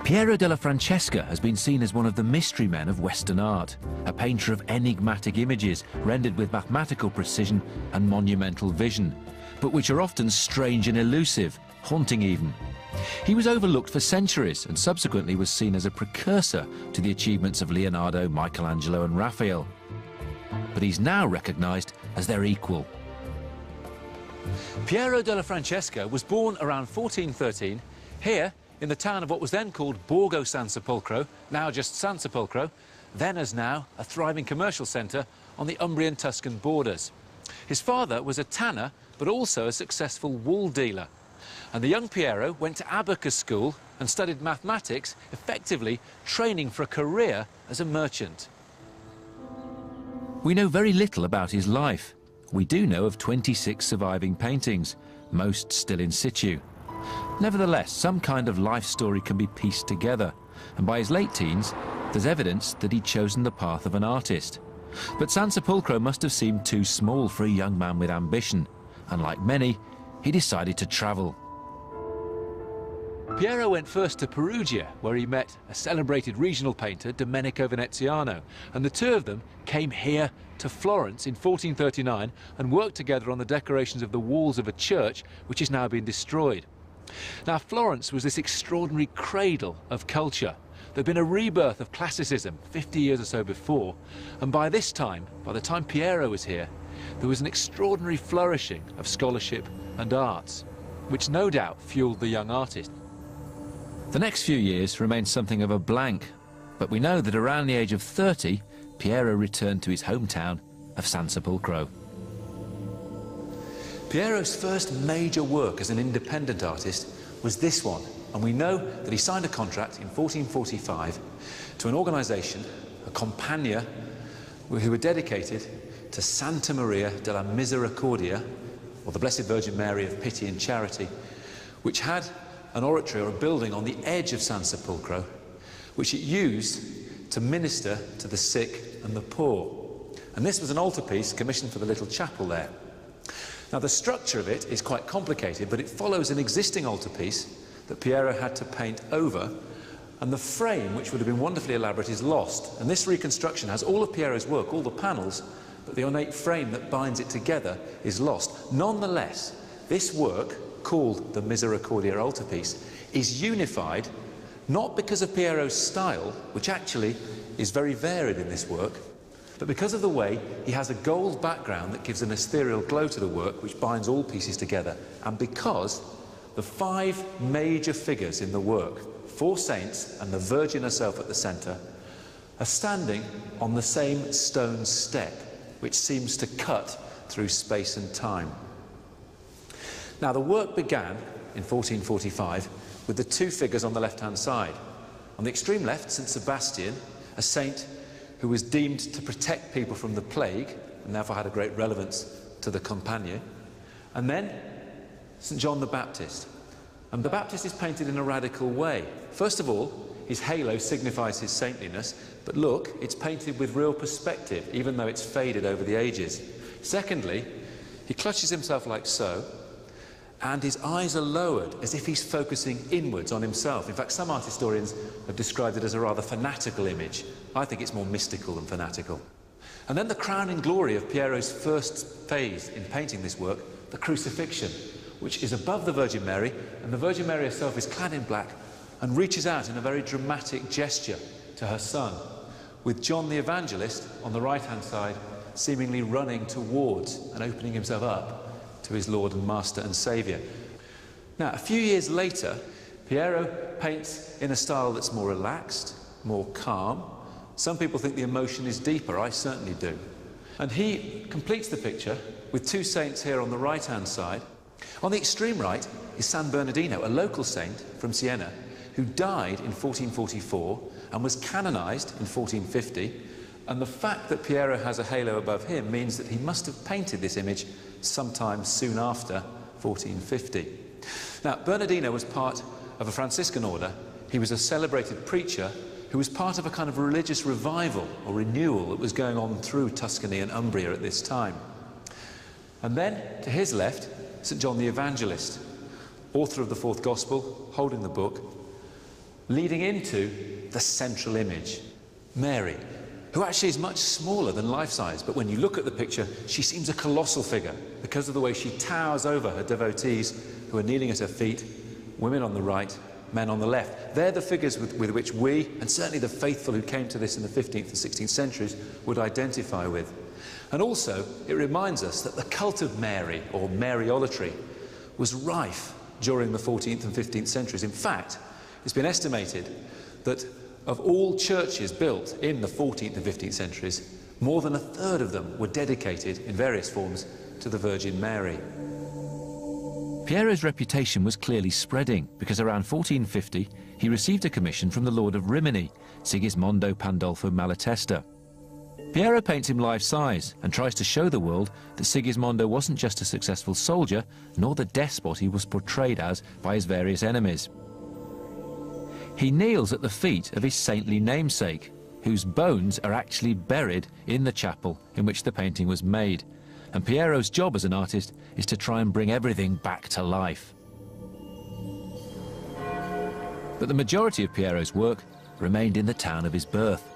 Piero della Francesca has been seen as one of the mystery men of Western art, a painter of enigmatic images rendered with mathematical precision and monumental vision, but which are often strange and elusive, haunting even. He was overlooked for centuries and subsequently was seen as a precursor to the achievements of Leonardo, Michelangelo and Raphael. But he's now recognised as their equal. Piero della Francesca was born around 1413 here in the town of what was then called Borgo San Sepolcro, now just San Sepolcro, then as now a thriving commercial centre on the Umbrian-Tuscan borders. His father was a tanner, but also a successful wool dealer. And the young Piero went to abacus school and studied mathematics, effectively training for a career as a merchant. We know very little about his life. We do know of 26 surviving paintings, most still in situ. Nevertheless, some kind of life story can be pieced together, and by his late teens, there's evidence that he'd chosen the path of an artist. But San Sepolcro must have seemed too small for a young man with ambition, and like many, he decided to travel. Piero went first to Perugia, where he met a celebrated regional painter, Domenico Veneziano, and the two of them came here to Florence in 1439 and worked together on the decorations of the walls of a church which has now been destroyed. Now, Florence was this extraordinary cradle of culture. There'd been a rebirth of classicism 50 years or so before, and by this time, by the time Piero was here, there was an extraordinary flourishing of scholarship and arts, which no doubt fueled the young artist. The next few years remained something of a blank, but we know that around the age of 30, Piero returned to his hometown of San Sepolcro. Piero's first major work as an independent artist was this one, and we know that he signed a contract in 1445 to an organisation, a Compagnia, who were dedicated to Santa Maria della Misericordia, or the Blessed Virgin Mary of Pity and Charity, which had an oratory or a building on the edge of San Sepolcro, which it used to minister to the sick and the poor. And this was an altarpiece commissioned for the little chapel there. Now, the structure of it is quite complicated, but it follows an existing altarpiece that Piero had to paint over, and the frame, which would have been wonderfully elaborate, is lost. And this reconstruction has all of Piero's work, all the panels, but the ornate frame that binds it together is lost. Nonetheless, this work, called the Misericordia altarpiece, is unified not because of Piero's style, which actually is very varied in this work, but because of the way he has a gold background that gives an ethereal glow to the work, which binds all pieces together, and because the 5 major figures in the work, 4 saints and the Virgin herself at the centre, are standing on the same stone step, which seems to cut through space and time. Now, the work began in 1445 with the 2 figures on the left-hand side. On the extreme left, St. Sebastian, a saint who was deemed to protect people from the plague, and therefore had a great relevance to the Compagnia. And then St. John the Baptist. And the Baptist is painted in a radical way. First of all, his halo signifies his saintliness, but look, it's painted with real perspective, even though it's faded over the ages. Secondly, he clutches himself like so, and his eyes are lowered as if he's focusing inwards on himself. In fact, some art historians have described it as a rather fanatical image. I think it's more mystical than fanatical. And then the crowning glory of Piero's first phase in painting this work, the crucifixion, which is above the Virgin Mary, and the Virgin Mary herself is clad in black and reaches out in a very dramatic gesture to her son, with John the Evangelist on the right-hand side seemingly running towards and opening himself up to his Lord and Master and Saviour. Now, a few years later, Piero paints in a style that's more relaxed, more calm. Some people think the emotion is deeper, I certainly do. And he completes the picture with 2 saints here on the right-hand side. On the extreme right is San Bernardino, a local saint from Siena, who died in 1444 and was canonised in 1450. And the fact that Piero has a halo above him means that he must have painted this image sometime soon after 1450. Now, Bernardino was part of a Franciscan order. He was a celebrated preacher who was part of a kind of religious revival or renewal that was going on through Tuscany and Umbria at this time. And then, to his left, St. John the Evangelist, author of the 4th Gospel, holding the book. leading into the central image, Mary, who actually is much smaller than life-size, but when you look at the picture, she seems a colossal figure because of the way she towers over her devotees who are kneeling at her feet, women on the right, men on the left. They're the figures with which we, and certainly the faithful who came to this in the 15th and 16th centuries, would identify with. And also, it reminds us that the cult of Mary, or Mariolatry, was rife during the 14th and 15th centuries. In fact, it's been estimated that of all churches built in the 14th and 15th centuries, more than a third of them were dedicated in various forms to the Virgin Mary. Piero's reputation was clearly spreading because around 1450 he received a commission from the Lord of Rimini, Sigismondo Pandolfo Malatesta. Piero paints him life-size and tries to show the world that Sigismondo wasn't just a successful soldier, nor the despot he was portrayed as by his various enemies. He kneels at the feet of his saintly namesake, whose bones are actually buried in the chapel in which the painting was made. And Piero's job as an artist is to try and bring everything back to life. But the majority of Piero's work remained in the town of his birth.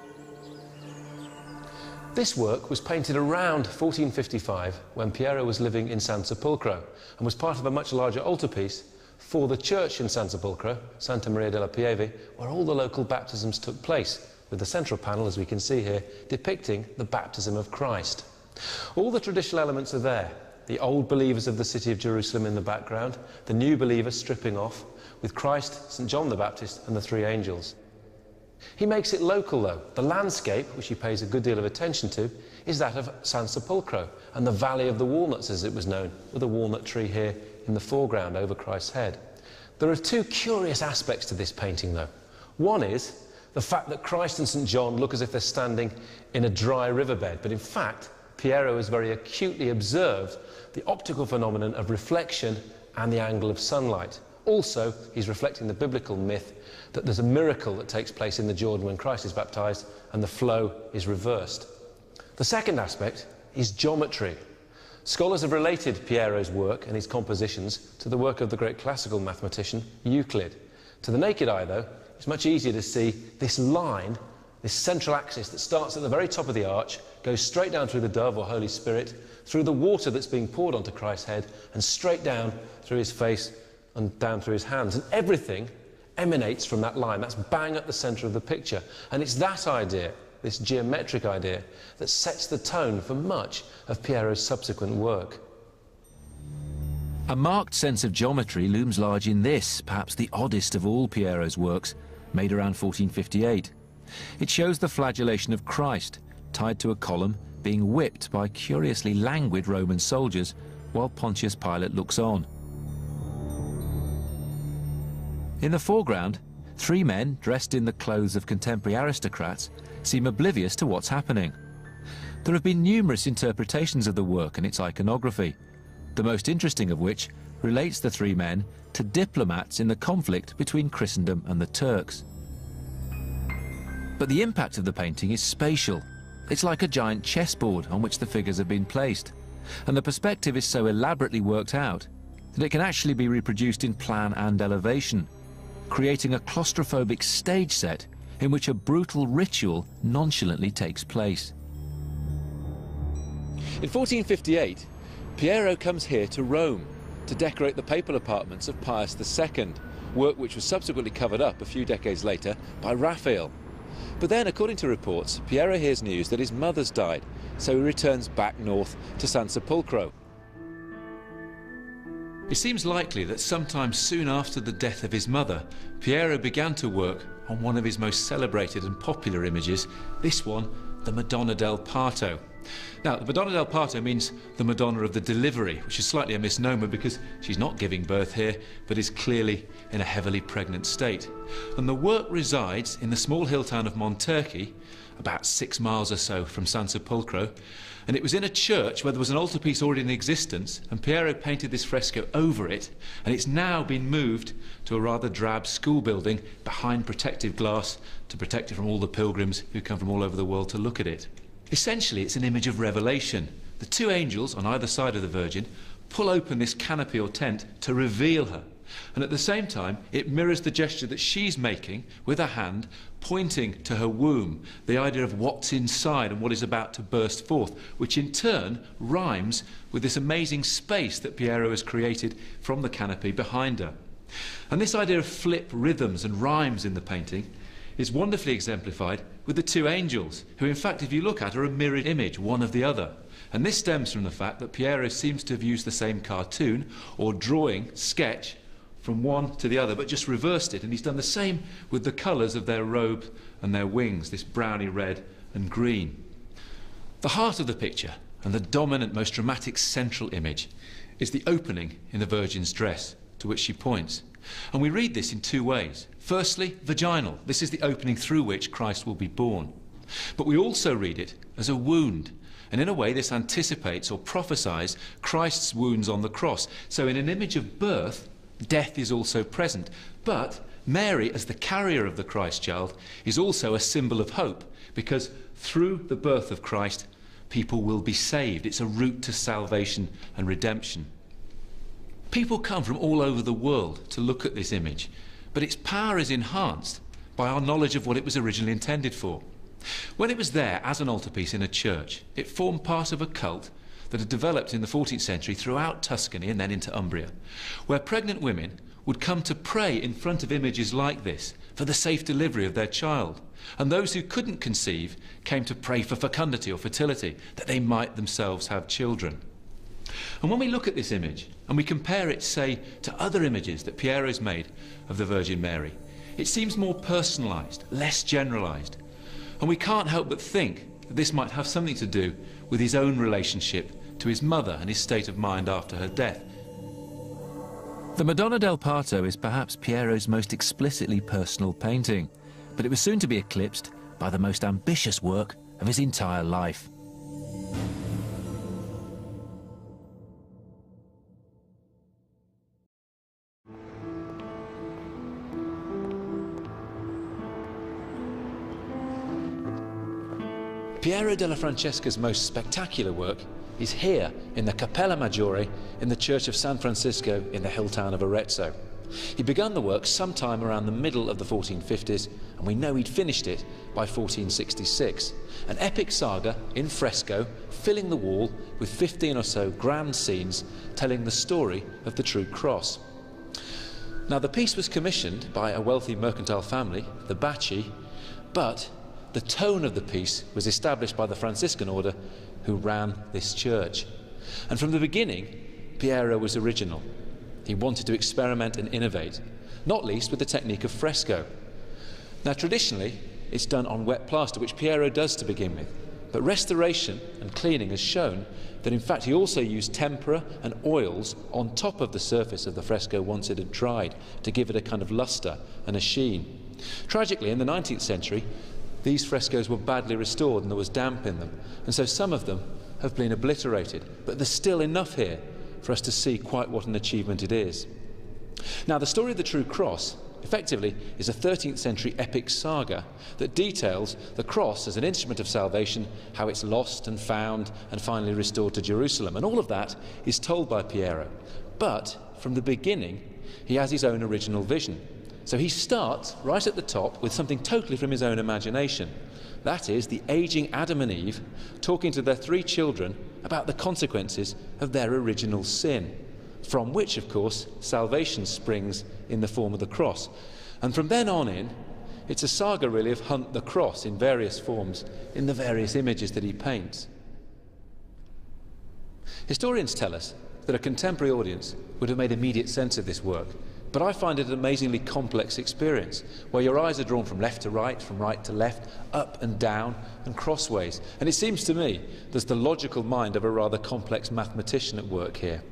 This work was painted around 1455 when Piero was living in San Sepolcro and was part of a much larger altarpiece for the church in San Sepolcro, Santa Maria della Pieve, where all the local baptisms took place, with the central panel, as we can see here, depicting the baptism of Christ. All the traditional elements are there. The old believers of the city of Jerusalem in the background, the new believers stripping off, with Christ, St. John the Baptist and the three angels. He makes it local though. The landscape, which he pays a good deal of attention to, is that of San Sepolcro and the Valley of the Walnuts as it was known, with a walnut tree here in the foreground over Christ's head. There are two curious aspects to this painting though. One is the fact that Christ and St. John look as if they're standing in a dry riverbed, but in fact Piero has very acutely observed the optical phenomenon of reflection and the angle of sunlight. Also, he's reflecting the biblical myth that there's a miracle that takes place in the Jordan when Christ is baptized and the flow is reversed. The second aspect is geometry. Scholars have related Piero's work and his compositions to the work of the great classical mathematician Euclid. To the naked eye, though, it's much easier to see this line, this central axis that starts at the very top of the arch, goes straight down through the dove or Holy Spirit, through the water that's being poured onto Christ's head, and straight down through his face and down through his hands. And everything emanates from that line. That's bang at the centre of the picture. And it's that idea, this geometric idea, that sets the tone for much of Piero's subsequent work. A marked sense of geometry looms large in this, perhaps the oddest of all Piero's works, made around 1458. It shows the flagellation of Christ, tied to a column, being whipped by curiously languid Roman soldiers, while Pontius Pilate looks on. In the foreground, three men dressed in the clothes of contemporary aristocrats seem oblivious to what's happening. There have been numerous interpretations of the work and its iconography, the most interesting of which relates the three men to diplomats in the conflict between Christendom and the Turks. But the impact of the painting is spatial. It's like a giant chessboard on which the figures have been placed, and the perspective is so elaborately worked out that it can actually be reproduced in plan and elevation, creating a claustrophobic stage set in which a brutal ritual nonchalantly takes place. In 1458, Piero comes here to Rome to decorate the papal apartments of Pius II, work which was subsequently covered up a few decades later by Raphael. But then, according to reports, Piero hears news that his mother's died, so he returns back north to San Sepolcro. It seems likely that sometime soon after the death of his mother, Piero began to work on one of his most celebrated and popular images, this one, the Madonna del Parto. Now, the Madonna del Parto means the Madonna of the Delivery, which is slightly a misnomer because she's not giving birth here, but is clearly in a heavily pregnant state. And the work resides in the small hill town of Monturchi, about 6 miles or so from San Sepolcro, and it was in a church where there was an altarpiece already in existence, and Piero painted this fresco over it, and it's now been moved to a rather drab school building behind protective glass to protect it from all the pilgrims who come from all over the world to look at it. Essentially, it's an image of revelation. The two angels on either side of the Virgin pull open this canopy or tent to reveal her, And at the same time, it mirrors the gesture that she's making with her hand, pointing to her womb, the idea of what's inside and what is about to burst forth, which in turn rhymes with this amazing space that Piero has created from the canopy behind her. And this idea of flip rhythms and rhymes in the painting is wonderfully exemplified with the two angels, who in fact, if you look at, are a mirrored image, one of the other. And this stems from the fact that Piero seems to have used the same cartoon or drawing, sketch, from one to the other, but just reversed it. And he's done the same with the colours of their robe and their wings, this browny red and green. The heart of the picture, and the dominant, most dramatic central image, is the opening in the Virgin's dress, to which she points. And we read this in two ways. Firstly, vaginal. This is the opening through which Christ will be born. But we also read it as a wound. And in a way, this anticipates or prophesies Christ's wounds on the cross. So in an image of birth, death is also present. But Mary, as the carrier of the Christ child, is also a symbol of hope, because through the birth of Christ, people will be saved. It's a route to salvation and redemption. People come from all over the world to look at this image, but its power is enhanced by our knowledge of what it was originally intended for. When it was there as an altarpiece in a church, it formed part of a cult that had developed in the 14th century throughout Tuscany and then into Umbria, where pregnant women would come to pray in front of images like this for the safe delivery of their child. And those who couldn't conceive came to pray for fecundity or fertility, that they might themselves have children. And when we look at this image and we compare it, say, to other images that Piero's made of the Virgin Mary, it seems more personalised, less generalised. And we can't help but think that this might have something to do with his own relationship to his mother and his state of mind after her death. The Madonna del Parto is perhaps Piero's most explicitly personal painting, but it was soon to be eclipsed by the most ambitious work of his entire life. Piero della Francesca's most spectacular work is here in the Cappella Maggiore in the church of San Francisco in the hill town of Arezzo. He began the work sometime around the middle of the 1450s, and we know he'd finished it by 1466. An epic saga in fresco, filling the wall with 15 or so grand scenes telling the story of the true cross. Now, the piece was commissioned by a wealthy mercantile family, the Bacci, but the tone of the piece was established by the Franciscan order who ran this church. And from the beginning, Piero was original. He wanted to experiment and innovate, not least with the technique of fresco. Now, traditionally, it's done on wet plaster, which Piero does to begin with. But restoration and cleaning has shown that, in fact, he also used tempera and oils on top of the surface of the fresco once it had dried to give it a kind of luster and a sheen. Tragically, in the 19th century, these frescoes were badly restored and there was damp in them, and so some of them have been obliterated, but there's still enough here for us to see quite what an achievement it is. Now, the story of the true cross effectively is a 13th century epic saga that details the cross as an instrument of salvation, how it's lost and found and finally restored to Jerusalem, and all of that is told by Piero. But from the beginning, he has his own original vision. So he starts right at the top with something totally from his own imagination. That is, the aging Adam and Eve talking to their three children about the consequences of their original sin, from which, of course, salvation springs in the form of the cross. And from then on in, it's a saga really of hunt the cross in various forms, in the various images that he paints. Historians tell us that a contemporary audience would have made immediate sense of this work, but I find it an amazingly complex experience, where your eyes are drawn from left to right, from right to left, up and down, and crossways. And it seems to me there's the logical mind of a rather complex mathematician at work here.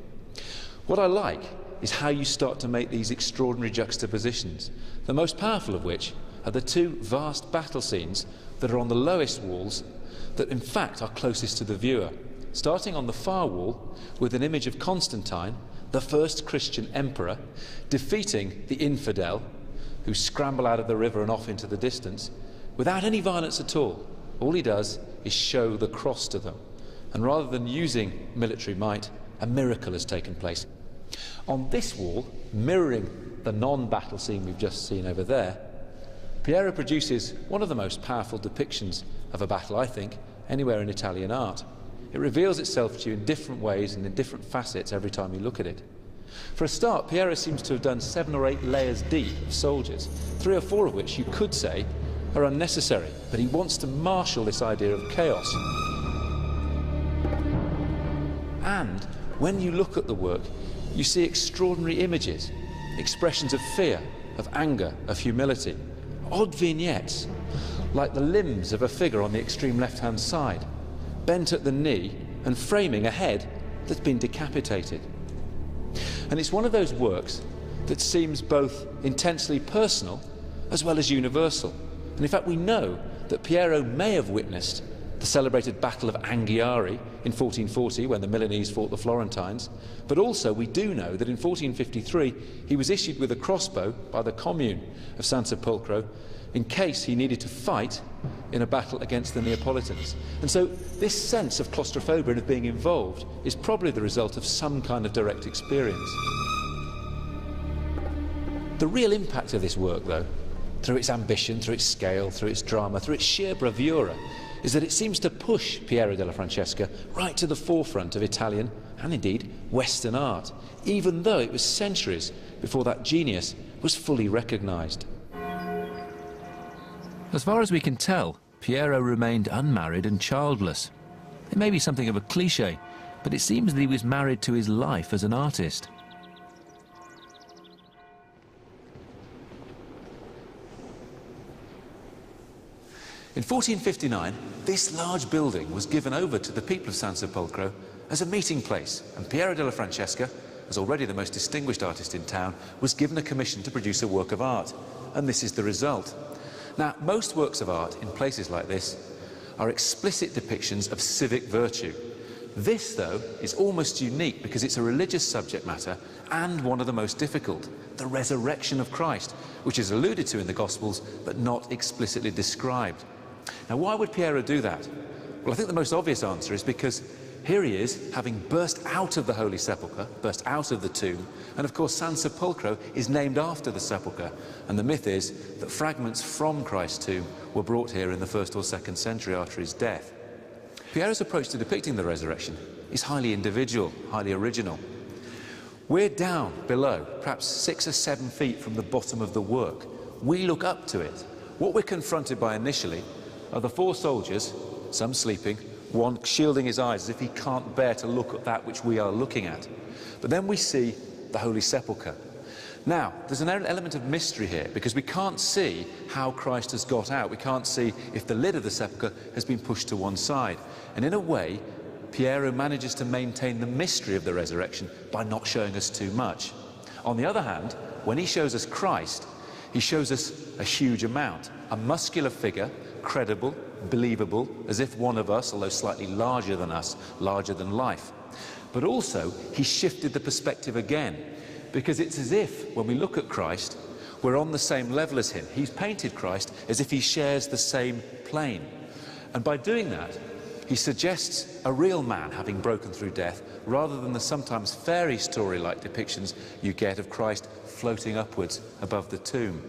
What I like is how you start to make these extraordinary juxtapositions, the most powerful of which are the two vast battle scenes that are on the lowest walls that in fact are closest to the viewer. Starting on the far wall with an image of Constantine, the first Christian emperor, defeating the infidel who scramble out of the river and off into the distance without any violence at all. All he does is show the cross to them. And rather than using military might, a miracle has taken place. On this wall, mirroring the non-battle scene we've just seen over there, Piero produces one of the most powerful depictions of a battle, I think, anywhere in Italian art. It reveals itself to you in different ways and in different facets every time you look at it. For a start, Piero seems to have done 7 or 8 layers deep of soldiers, 3 or 4 of which you could say are unnecessary, but he wants to marshal this idea of chaos. And when you look at the work, you see extraordinary images, expressions of fear, of anger, of humility, odd vignettes, like the limbs of a figure on the extreme left-hand side, bent at the knee and framing a head that's been decapitated. And it's one of those works that seems both intensely personal as well as universal. And in fact, we know that Piero may have witnessed the celebrated Battle of Anghiari in 1440 when the Milanese fought the Florentines, but also we do know that in 1453 he was issued with a crossbow by the commune of San Sepolcro in case he needed to fight in a battle against the Neapolitans. And so this sense of claustrophobia and of being involved is probably the result of some kind of direct experience. The real impact of this work, though, through its ambition, through its scale, through its drama, through its sheer bravura, is that it seems to push Piero della Francesca right to the forefront of Italian and indeed Western art, even though it was centuries before that genius was fully recognised. As far as we can tell, Piero remained unmarried and childless. It may be something of a cliché, but it seems that he was married to his life as an artist. In 1459, this large building was given over to the people of San Sepolcro as a meeting place, and Piero della Francesca, as already the most distinguished artist in town, was given a commission to produce a work of art, and this is the result. Now, most works of art in places like this are explicit depictions of civic virtue. This, though, is almost unique because it's a religious subject matter and one of the most difficult, the resurrection of Christ, which is alluded to in the Gospels but not explicitly described. Now, why would Piero do that? Well, I think the most obvious answer is because here he is, having burst out of the Holy Sepulchre, burst out of the tomb, and of course San Sepolcro is named after the sepulchre, and the myth is that fragments from Christ's tomb were brought here in the 1st or 2nd century after his death. Piero's approach to depicting the resurrection is highly individual, highly original. We're down below, perhaps 6 or 7 feet from the bottom of the work. We look up to it. What we're confronted by initially are the 4 soldiers, some sleeping, one shielding his eyes as if he can't bear to look at that which we are looking at. But then we see the Holy Sepulchre. Now, there's an element of mystery here because we can't see how Christ has got out. We can't see if the lid of the sepulchre has been pushed to one side. And in a way, Piero manages to maintain the mystery of the resurrection by not showing us too much. On the other hand, when he shows us Christ, he shows us a huge amount, a muscular figure, credible, believable, as if one of us, although slightly larger than us, larger than life. But also, he shifted the perspective again, because it's as if, when we look at Christ, we're on the same level as him. He's painted Christ as if he shares the same plane. And by doing that, he suggests a real man having broken through death, rather than the sometimes fairy story-like depictions you get of Christ floating upwards above the tomb.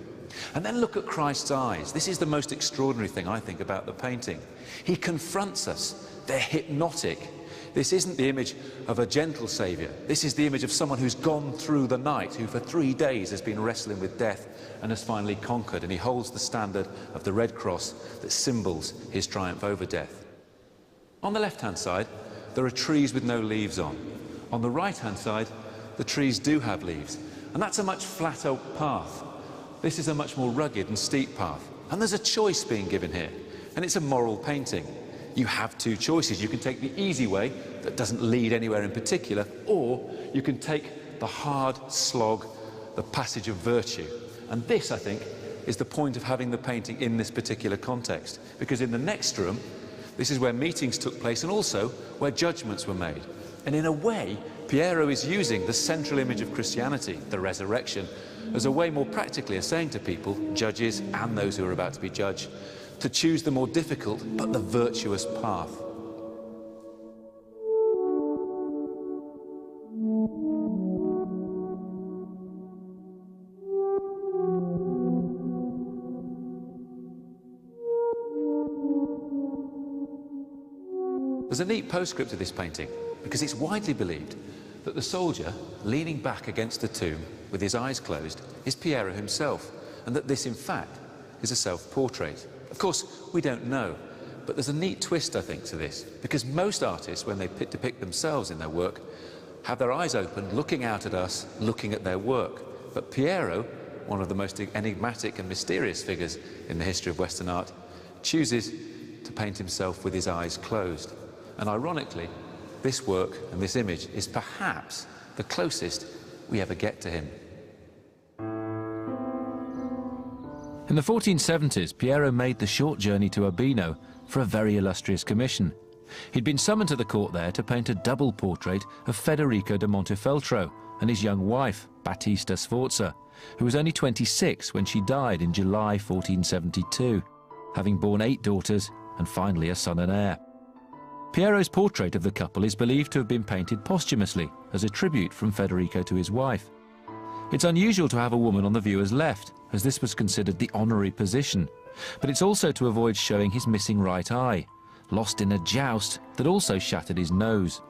And then look at Christ's eyes. This is the most extraordinary thing, I think, about the painting. He confronts us. They're hypnotic. This isn't the image of a gentle saviour. This is the image of someone who's gone through the night, who for 3 days has been wrestling with death and has finally conquered. And he holds the standard of the red cross that symbols his triumph over death. On the left-hand side, there are trees with no leaves on. On the right-hand side, the trees do have leaves. And that's a much flatter path. This is a much more rugged and steep path. And there's a choice being given here. And it's a moral painting. You have 2 choices. You can take the easy way that doesn't lead anywhere in particular, or you can take the hard slog, the passage of virtue. And this, I think, is the point of having the painting in this particular context. Because in the next room, this is where meetings took place and also where judgments were made. And in a way, Piero is using the central image of Christianity, the resurrection, as a way more practically of saying to people, judges and those who are about to be judged, to choose the more difficult but the virtuous path. There's a neat postscript to this painting, because it's widely believed that the soldier leaning back against the tomb with his eyes closed is Piero himself, and that this in fact is a self-portrait. Of course, we don't know, but there's a neat twist, I think, to this, because most artists, when they depict themselves in their work, have their eyes open, looking out at us, looking at their work. But Piero, one of the most enigmatic and mysterious figures in the history of Western art, chooses to paint himself with his eyes closed. And ironically, this work and this image is perhaps the closest we ever get to him. In the 1470s, Piero made the short journey to Urbino for a very illustrious commission. He'd been summoned to the court there to paint a double portrait of Federico da Montefeltro and his young wife, Battista Sforza, who was only 26 when she died in July 1472, having borne 8 daughters and finally a son and heir. Piero's portrait of the couple is believed to have been painted posthumously as a tribute from Federico to his wife. It's unusual to have a woman on the viewer's left, as this was considered the honorary position, but it's also to avoid showing his missing right eye, lost in a joust that also shattered his nose.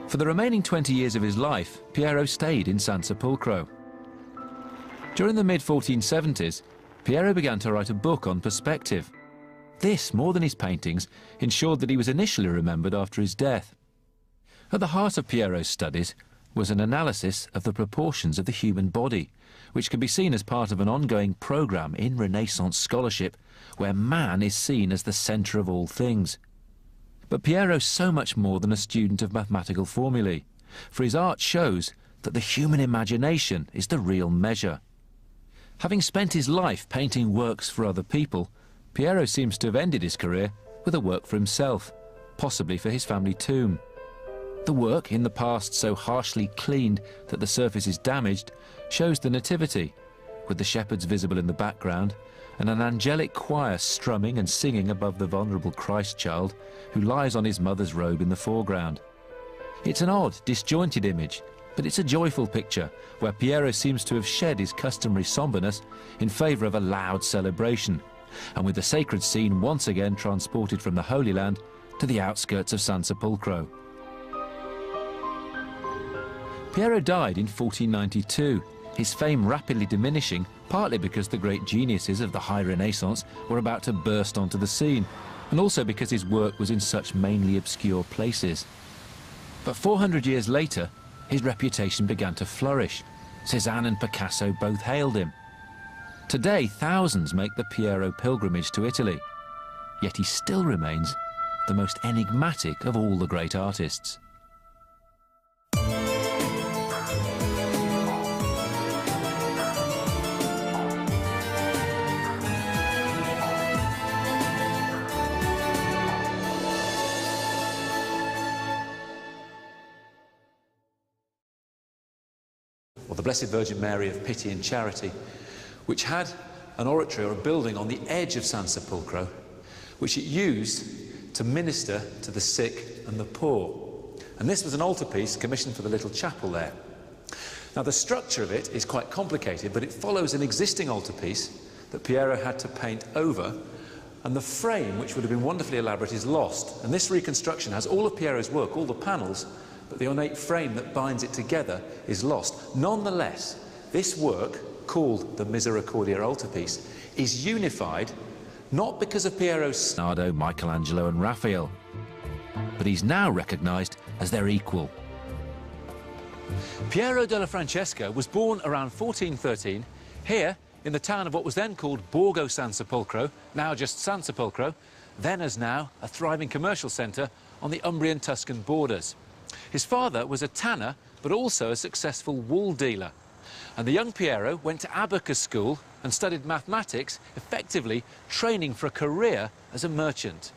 For the remaining 20 years of his life, Piero stayed in San Sepolcro. During the mid-1470s, Piero began to write a book on perspective. This, more than his paintings, ensured that he was initially remembered after his death. At the heart of Piero's studies was an analysis of the proportions of the human body, which can be seen as part of an ongoing program in Renaissance scholarship, where man is seen as the centre of all things. But Piero's so much more than a student of mathematical formulae, for his art shows that the human imagination is the real measure. Having spent his life painting works for other people, Piero seems to have ended his career with a work for himself, possibly for his family tomb. The work, in the past so harshly cleaned that the surface is damaged, shows the Nativity, with the shepherds visible in the background, and an angelic choir strumming and singing above the vulnerable Christ child who lies on his mother's robe in the foreground. It's an odd, disjointed image, but it's a joyful picture where Piero seems to have shed his customary somberness in favour of a loud celebration, and with the sacred scene once again transported from the Holy Land to the outskirts of San Sepolcro. Piero died in 1492, his fame rapidly diminishing, partly because the great geniuses of the High Renaissance were about to burst onto the scene, and also because his work was in such mainly obscure places. But 400 years later, his reputation began to flourish. Cézanne and Picasso both hailed him. Today, thousands make the Piero pilgrimage to Italy, yet he still remains the most enigmatic of all the great artists. Or the Blessed Virgin Mary of Pity and Charity, which had an oratory or a building on the edge of San Sepolcro, which it used to minister to the sick and the poor. And this was an altarpiece commissioned for the little chapel there. Now, the structure of it is quite complicated, but it follows an existing altarpiece that Piero had to paint over, and the frame, which would have been wonderfully elaborate, is lost. And this reconstruction has all of Piero's work, all the panels, but the ornate frame that binds it together is lost. Nonetheless, this work, called the Misericordia altarpiece, is unified not because of Piero's Leonardo, Michelangelo and Raphael, but he's now recognised as their equal. Piero della Francesca was born around 1413 here in the town of what was then called Borgo San Sepolcro, now just San Sepolcro, then as now a thriving commercial centre on the Umbrian-Tuscan borders. His father was a tanner, but also a successful wool dealer. And the young Piero went to abacus school and studied mathematics, effectively training for a career as a merchant.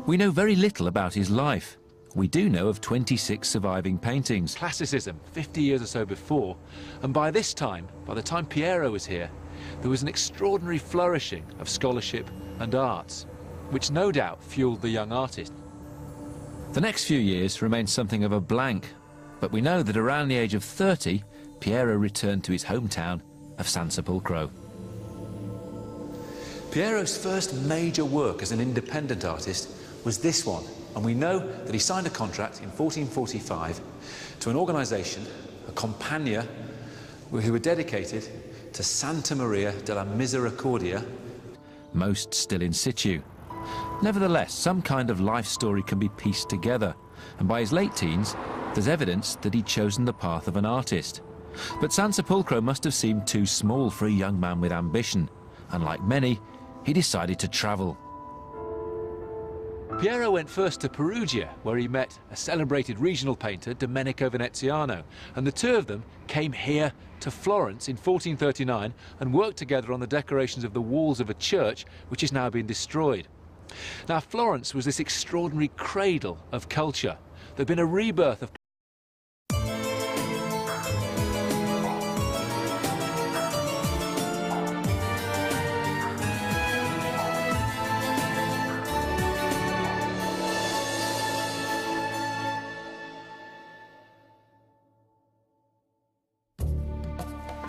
We know very little about his life. We do know of 26 surviving paintings. Classicism, 50 years or so before, and by this time, by the time Piero was here, there was an extraordinary flourishing of scholarship and arts, which no doubt fueled the young artist. The next few years remained something of a blank, but we know that around the age of 30, Piero returned to his hometown of San Sepolcro. Piero's first major work as an independent artist was this one, and we know that he signed a contract in 1445 to an organisation, a Compagnia, who were dedicated to Santa Maria della Misericordia. Most still in situ. Nevertheless, some kind of life story can be pieced together, and by his late teens, there's evidence that he'd chosen the path of an artist. But San Sepolcro must have seemed too small for a young man with ambition, and like many, he decided to travel. Piero went first to Perugia, where he met a celebrated regional painter, Domenico Veneziano, and the two of them came here to Florence in 1439 and worked together on the decorations of the walls of a church which has now been destroyed. Now, Florence was this extraordinary cradle of culture. There'd been a rebirth of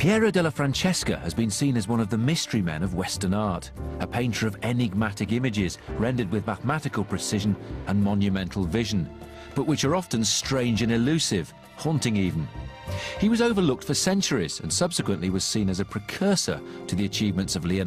Piero della Francesca has been seen as one of the mystery men of Western art, a painter of enigmatic images rendered with mathematical precision and monumental vision, but which are often strange and elusive, haunting even. He was overlooked for centuries and subsequently was seen as a precursor to the achievements of Leonardo.